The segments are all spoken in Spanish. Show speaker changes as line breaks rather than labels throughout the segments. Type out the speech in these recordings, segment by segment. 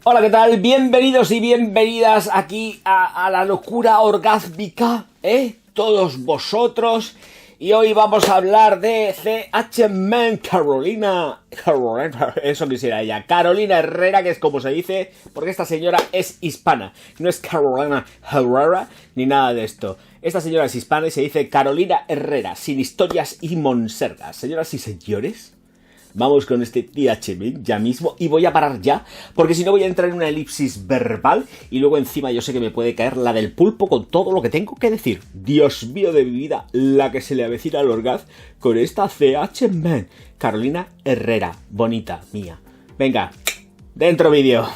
Hola, ¿qué tal? Bienvenidos y bienvenidas aquí a la locura orgásmica, todos vosotros. Y hoy vamos a hablar de CH Men Carolina, eso quisiera ella, Carolina Herrera, que es como se dice, porque esta señora es hispana. No es Carolina Herrera ni nada de esto. Esta señora es hispana y se dice Carolina Herrera, sin historias y monsergas. Señoras y señores, vamos con este THM ya mismo y voy a parar ya, porque si no voy a entrar en una elipsis verbal y luego encima yo sé que me puede caer la del pulpo con todo lo que tengo que decir. Dios mío de mi vida, la que se le avecina al orgaz con esta CHM Carolina Herrera, bonita mía. Venga, dentro vídeo.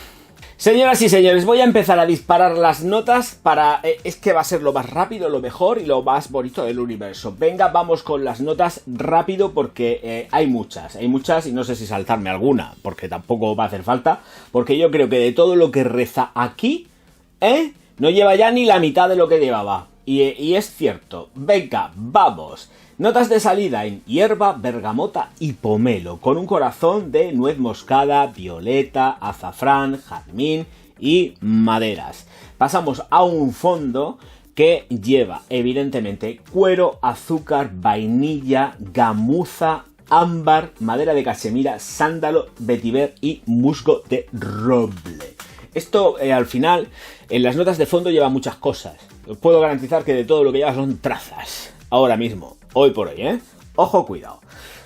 Señoras y señores, voy a empezar a disparar las notas para... es que va a ser lo más rápido, lo mejor y lo más bonito del universo. Venga, vamos con las notas rápido porque hay muchas y no sé si saltarme alguna, porque tampoco va a hacer falta, porque yo creo que de todo lo que reza aquí, no lleva ya ni la mitad de lo que llevaba. Y es cierto. Venga, vamos. Notas de salida en hierba, bergamota y pomelo, con un corazón de nuez moscada, violeta, azafrán, jazmín y maderas. Pasamos a un fondo que lleva evidentemente cuero, azúcar, vainilla, gamuza, ámbar, madera de cachemira, sándalo, vetiver y musgo de roble. Esto al final, en las notas de fondo lleva muchas cosas. Os puedo garantizar que de todo lo que lleva son trazas. Ahora mismo, hoy por hoy, Ojo, cuidado.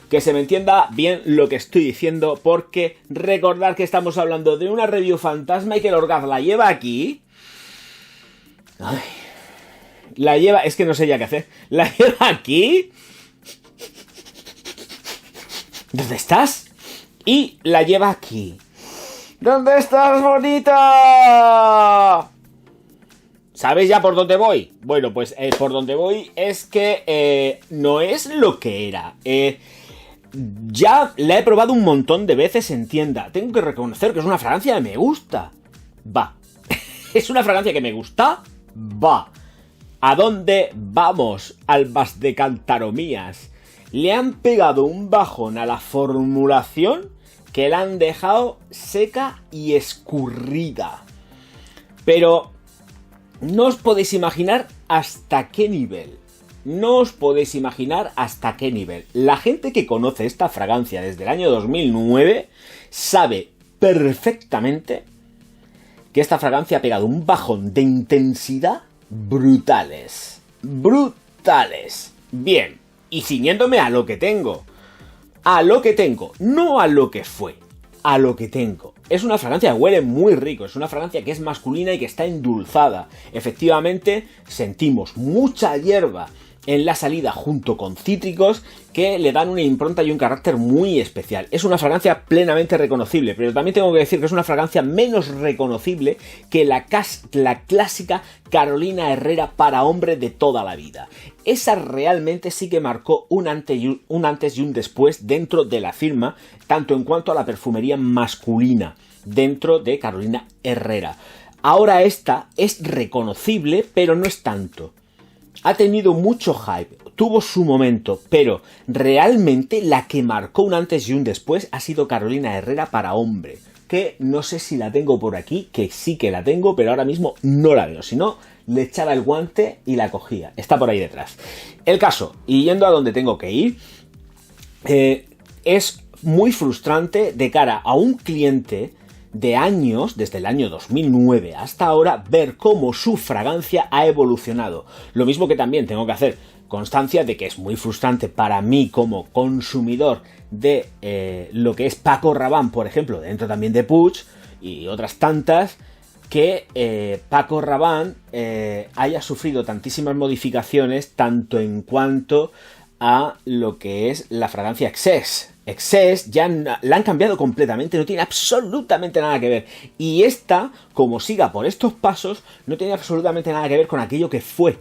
Que se me entienda bien lo que estoy diciendo, porque recordad que estamos hablando de una review fantasma y que el orgaz la lleva aquí. Ay, la lleva... Es que no sé ya qué hacer. La lleva aquí. ¿Dónde estás? Y la lleva aquí. ¿Dónde estás, bonita? ¿Sabes ya por dónde voy? Bueno, pues por donde voy es que no es lo que era. Ya la he probado un montón de veces en tienda. Tengo que reconocer que es una fragancia que me gusta. Va. ¿Es una fragancia que me gusta? Va. ¿A dónde vamos, almas de cantaromías? Le han pegado un bajón a la formulación que la han dejado seca y escurrida. Pero no os podéis imaginar hasta qué nivel. No os podéis imaginar hasta qué nivel. La gente que conoce esta fragancia desde el año 2009 sabe perfectamente que esta fragancia ha pegado un bajón de intensidad brutales. Brutales. Bien, y ciñéndome a lo que tengo. A lo que tengo, no a lo que fue, a lo que tengo. Es una fragancia que huele muy rico, es una fragancia que es masculina y que está endulzada. Efectivamente, sentimos mucha hierba en la salida junto con cítricos que le dan una impronta y un carácter muy especial. Es una fragancia plenamente reconocible, pero también tengo que decir que es una fragancia menos reconocible que la clásica Carolina Herrera para hombre de toda la vida. Esa realmente sí que marcó un antes y un después dentro de la firma, tanto en cuanto a la perfumería masculina dentro de Carolina Herrera. Ahora esta es reconocible, pero no es tanto. Ha tenido mucho hype, tuvo su momento, pero realmente la que marcó un antes y un después ha sido Carolina Herrera para hombre, que no sé si la tengo por aquí, que sí que la tengo, pero ahora mismo no la veo, si no, le echaba el guante y la cogía, está por ahí detrás. El caso, y yendo a donde tengo que ir, es muy frustrante de cara a un cliente de años, desde el año 2009 hasta ahora, ver cómo su fragancia ha evolucionado. Lo mismo que también tengo que hacer constancia de que es muy frustrante para mí como consumidor de lo que es Paco Rabanne, por ejemplo, dentro también de Puig y otras tantas, que Paco Rabanne haya sufrido tantísimas modificaciones tanto en cuanto a lo que es la fragancia Excess. Excess ya la han cambiado completamente, no tiene absolutamente nada que ver. Y esta, como siga por estos pasos, no tiene absolutamente nada que ver con aquello que fue.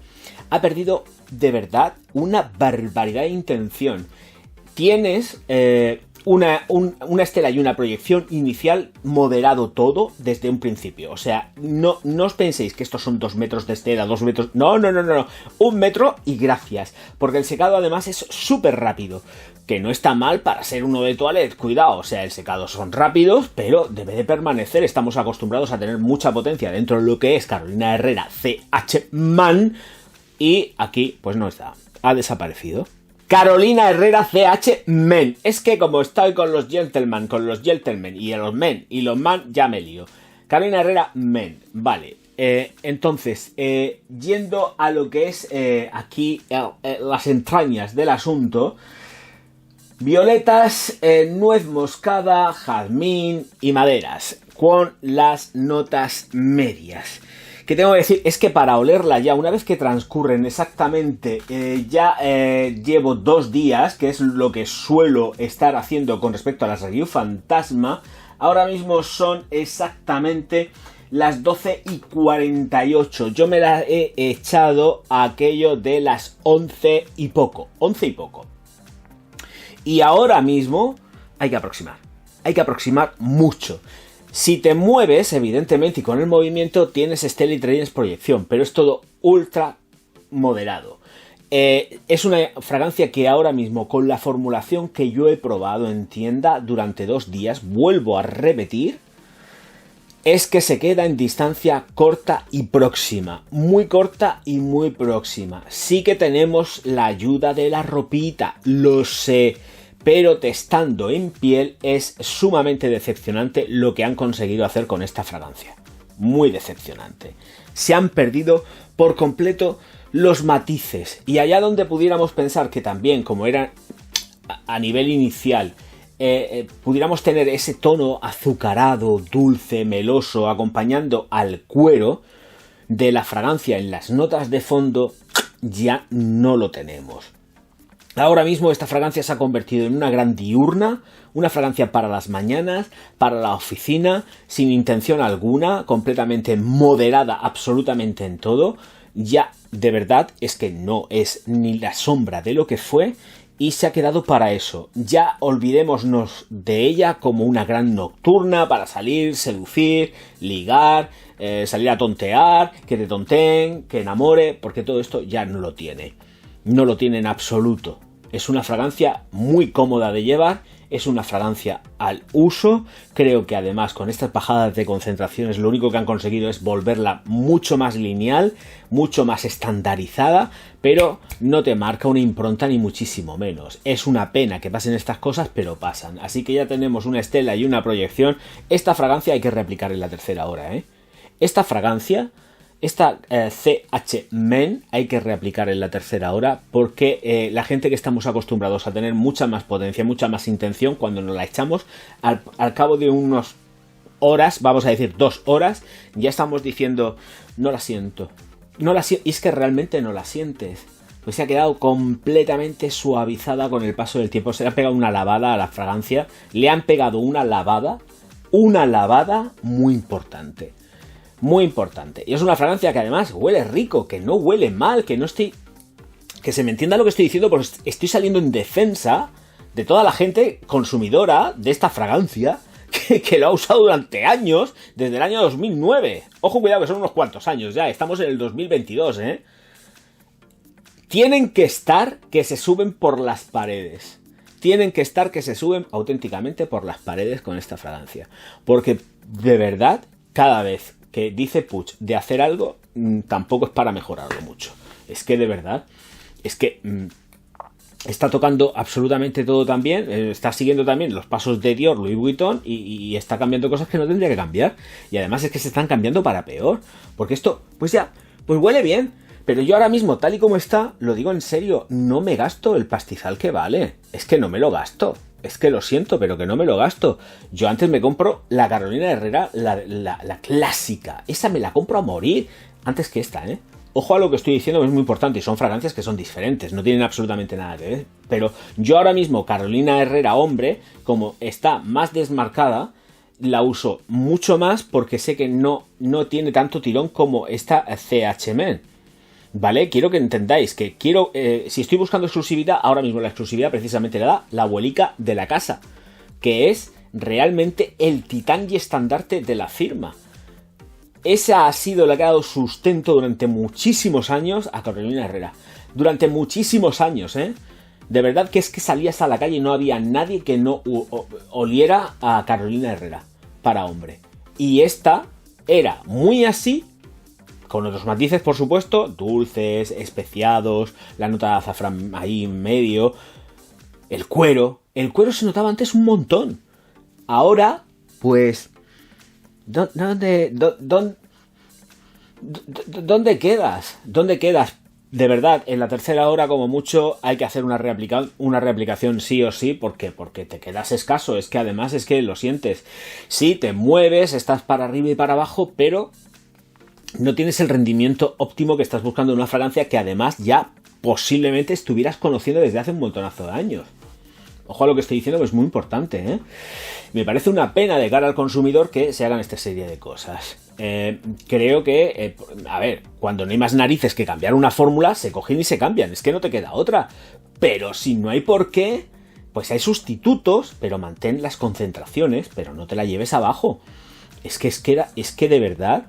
Ha perdido de verdad una barbaridad de intención. Tienes una estela y una proyección inicial moderado todo desde un principio. O sea, no os penséis que estos son 2 metros de estela, 2 metros... No. 1 metro y gracias. Porque el secado además es súper rápido. Que no está mal para ser uno de toilette, cuidado. O sea, el secado son rápidos, pero debe de permanecer. Estamos acostumbrados a tener mucha potencia dentro de lo que es Carolina Herrera CH Man. Y aquí, pues no está. Ha desaparecido. Carolina Herrera CH Men. Es que como estoy con los gentlemen y los men y los man, ya me lío. Carolina Herrera Men. Vale. Entonces, yendo a lo que es aquí las entrañas del asunto. Violetas, nuez moscada, jazmín y maderas. Con las notas medias. Que tengo que decir es que para olerla ya, una vez que transcurren exactamente, llevo 2 días, que es lo que suelo estar haciendo con respecto a las review fantasma. Ahora mismo son exactamente las 12:48. Yo me las he echado a aquello de las 11 y poco. 11 y poco. Y ahora mismo hay que aproximar mucho. Si te mueves, evidentemente, y con el movimiento tienes estela y tienes proyección, pero es todo ultra moderado. Es una fragancia que ahora mismo, con la formulación que yo he probado en tienda durante 2 días, vuelvo a repetir, es que se queda en distancia corta y próxima. Muy corta y muy próxima. Sí que tenemos la ayuda de la ropita, lo sé. Pero testando en piel es sumamente decepcionante lo que han conseguido hacer con esta fragancia. Muy decepcionante. Se han perdido por completo los matices. Y allá donde pudiéramos pensar que también, como era a nivel inicial, pudiéramos tener ese tono azucarado, dulce, meloso, acompañando al cuero de la fragancia en las notas de fondo, ya no lo tenemos. Ahora mismo esta fragancia se ha convertido en una gran diurna, una fragancia para las mañanas, para la oficina, sin intención alguna, completamente moderada absolutamente en todo. Ya de verdad es que no es ni la sombra de lo que fue y se ha quedado para eso. Ya olvidémonos de ella como una gran nocturna para salir, seducir, ligar, salir a tontear, que te tonteen, que enamore, porque todo esto ya no lo tiene. No lo tiene en absoluto. Es una fragancia muy cómoda de llevar, es una fragancia al uso. Creo que además con estas bajadas de concentraciones lo único que han conseguido es volverla mucho más lineal, mucho más estandarizada, pero no te marca una impronta ni muchísimo menos. Es una pena que pasen estas cosas, pero pasan. Así que ya tenemos una estela y una proyección. Esta fragancia hay que replicar en la tercera hora, Esta fragancia... Esta CH Men hay que reaplicar en la tercera hora porque la gente que estamos acostumbrados a tener mucha más potencia, mucha más intención, cuando nos la echamos, al cabo de unas horas, vamos a decir 2 horas, ya estamos diciendo, no la siento. Y es que realmente no la sientes. Pues se ha quedado completamente suavizada con el paso del tiempo. Se le ha pegado una lavada a la fragancia. Le han pegado una lavada muy importante. Muy importante. Y es una fragancia que además huele rico, que no huele mal, que se me entienda lo que estoy diciendo, porque estoy saliendo en defensa de toda la gente consumidora de esta fragancia que lo ha usado durante años, desde el año 2009. Ojo, cuidado, que son unos cuantos años ya, estamos en el 2022, Tienen que estar que se suben por las paredes. Tienen que estar que se suben auténticamente por las paredes con esta fragancia. Porque, de verdad, cada vez que dice Puig de hacer algo, tampoco es para mejorarlo mucho. Es que de verdad, es que está tocando absolutamente todo también, está siguiendo también los pasos de Dior, Louis Vuitton y está cambiando cosas que no tendría que cambiar. Y además es que se están cambiando para peor. Porque esto, pues huele bien. Pero yo ahora mismo, tal y como está, lo digo en serio, no me gasto el pastizal que vale. Es que no me lo gasto. Es que lo siento, pero que no me lo gasto. Yo antes me compro la Carolina Herrera, la clásica. Esa me la compro a morir antes que esta, Ojo a lo que estoy diciendo, que es muy importante. Y son fragancias que son diferentes, no tienen absolutamente nada que ver. Pero yo ahora mismo, Carolina Herrera hombre, como está más desmarcada, la uso mucho más porque sé que no tiene tanto tirón como esta CH Men. ¿Vale? Quiero que entendáis que si estoy buscando exclusividad, ahora mismo la exclusividad precisamente la da la abuelica de la casa. que es realmente el titán y estandarte de la firma. Esa ha sido la que ha dado sustento durante muchísimos años a Carolina Herrera. Durante muchísimos años, ¿eh? De verdad que es que salías a la calle y no había nadie que no oliera a Carolina Herrera para hombre. Y esta era muy así, con otros matices, por supuesto, dulces, especiados, la nota de azafrán ahí en medio, el cuero. El cuero se notaba antes un montón. Ahora, pues, ¿dónde quedas? ¿Dónde quedas? De verdad, en la tercera hora, como mucho, hay que hacer una reaplicación sí o sí, porque te quedas escaso. Es que además es que lo sientes. Sí, te mueves, estás para arriba y para abajo, pero no tienes el rendimiento óptimo que estás buscando en una fragancia que además ya posiblemente estuvieras conociendo desde hace un montonazo de años. Ojo a lo que estoy diciendo, que es muy importante, ¿eh? Me parece una pena de cara al consumidor que se hagan esta serie de cosas. Creo que, a ver, cuando no hay más narices que cambiar una fórmula, se cogen y se cambian. Es que no te queda otra. Pero si no hay por qué, pues hay sustitutos, pero mantén las concentraciones, pero no te la lleves abajo. Es que de verdad,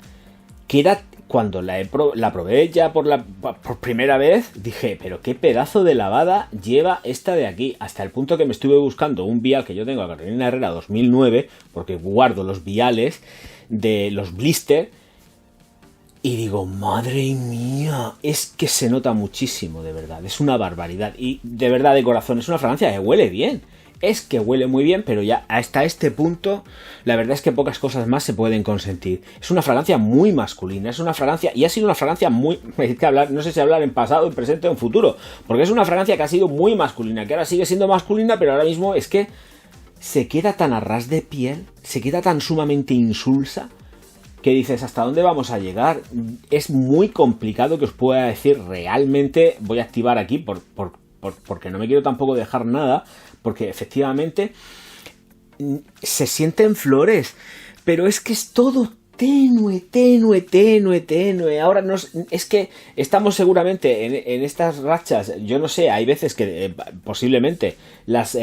que era... Cuando la probé ya por primera vez, dije, pero qué pedazo de lavada lleva esta de aquí. Hasta el punto que me estuve buscando un vial que yo tengo a Carolina Herrera 2009, porque guardo los viales de los blister, y digo, madre mía, es que se nota muchísimo, de verdad. Es una barbaridad. Y de verdad, de corazón, es una fragancia que huele bien. Es que huele muy bien, pero ya hasta este punto, la verdad es que pocas cosas más se pueden consentir. Es una fragancia muy masculina, es una fragancia, y ha sido una fragancia muy... no sé si hablar en pasado, en presente o en futuro, porque es una fragancia que ha sido muy masculina, que ahora sigue siendo masculina, pero ahora mismo es que se queda tan a ras de piel, se queda tan sumamente insulsa, que dices, ¿hasta dónde vamos a llegar? Es muy complicado que os pueda decir realmente, voy a activar aquí, porque no me quiero tampoco dejar nada, porque efectivamente se sienten flores, pero es que es todo tenue. Ahora es que estamos seguramente en estas rachas, yo no sé, hay veces que posiblemente las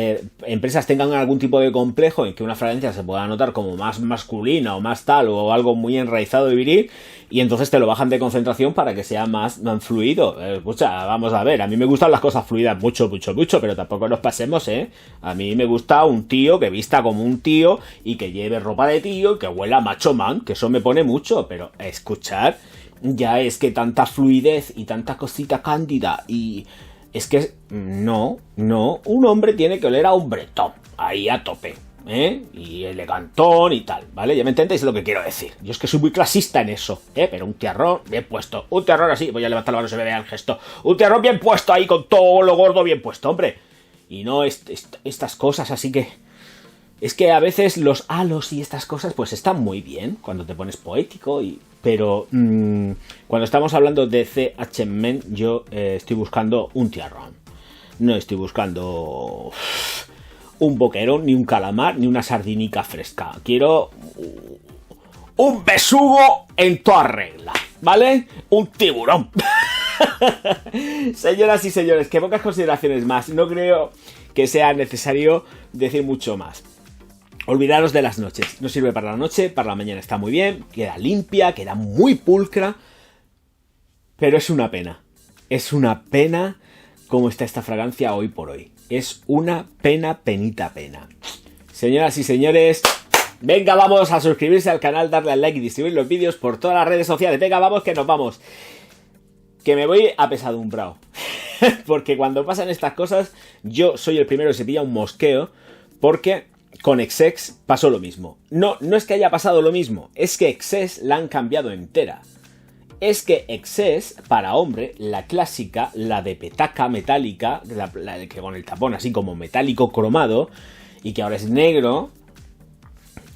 empresas tengan algún tipo de complejo en que una fragancia se pueda notar como más masculina o más tal, o algo muy enraizado y viril, y entonces te lo bajan de concentración para que sea más fluido. Escucha, vamos a ver, a mí me gustan las cosas fluidas mucho, pero tampoco nos pasemos, ¿eh? A mí me gusta un tío que vista como un tío y que lleve ropa de tío y que huela macho man, que eso me pone mucho, pero escuchar, ya es que tanta fluidez y tanta cosita cándida, y es que no, un hombre tiene que oler a hombretón, ahí a tope, ¿eh? Y elegantón y tal, ¿vale? Ya me entendéis lo que quiero decir. Yo es que soy muy clasista en eso, ¿eh? Pero un tiarrón bien puesto, un tiarrón así, voy a levantar la mano, se me vea el gesto, un tiarrón bien puesto ahí con todo lo gordo bien puesto, hombre, y no estas cosas, así que es que a veces los halos y estas cosas pues están muy bien cuando te pones poético, pero cuando estamos hablando de CH Men, yo estoy buscando un tiarrón. No estoy buscando un boquerón, ni un calamar, ni una sardinica fresca. Quiero un besugo en toda regla, ¿vale? Un tiburón. Señoras y señores, que pocas consideraciones más. No creo que sea necesario decir mucho más. Olvidaros de las noches. No sirve para la noche, para la mañana está muy bien, queda limpia, queda muy pulcra, pero es una pena. Es una pena cómo está esta fragancia hoy por hoy. Es una pena. Señoras y señores, venga, vamos a suscribirse al canal, darle al like y distribuir los vídeos por todas las redes sociales. Venga, vamos, que nos vamos. Que me voy apesadumbrado. Porque cuando pasan estas cosas, yo soy el primero que se pilla un mosqueo, porque con Exes pasó lo mismo. No es que haya pasado lo mismo, es que Exes la han cambiado entera. Es que Exes, para hombre, la clásica, la de petaca metálica, la que con el tapón así como metálico cromado, y que ahora es negro,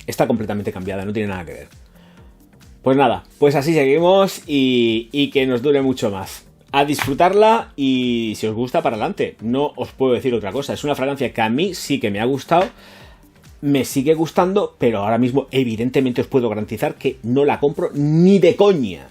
está completamente cambiada, no tiene nada que ver. Pues nada, pues así seguimos y que nos dure mucho más. A disfrutarla, y si os gusta, para adelante. No os puedo decir otra cosa. Es una fragancia que a mí sí que me ha gustado. Me sigue gustando, pero ahora mismo evidentemente os puedo garantizar que no la compro ni de coña.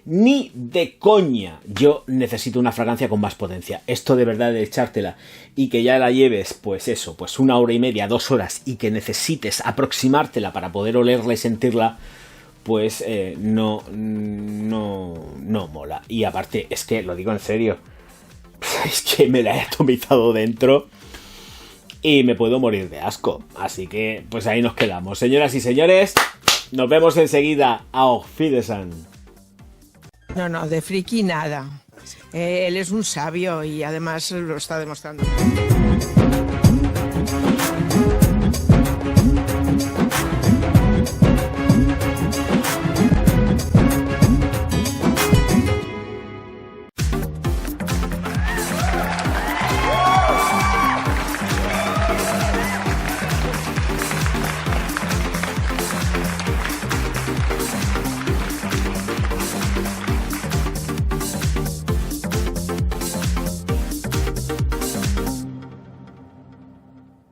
Ni de coña. Yo necesito una fragancia con más potencia. Esto de verdad de echártela y que ya la lleves, pues eso, pues 1 hora y media, 2 horas y que necesites aproximártela para poder olerla y sentirla, pues no mola. Y aparte, es que, lo digo en serio, es que me la he atomizado dentro y me puedo morir de asco. Así que, pues ahí nos quedamos. Señoras y señores, nos vemos enseguida. Auf Wiedersehen.
No, de friki nada. Él es un sabio y además lo está demostrando.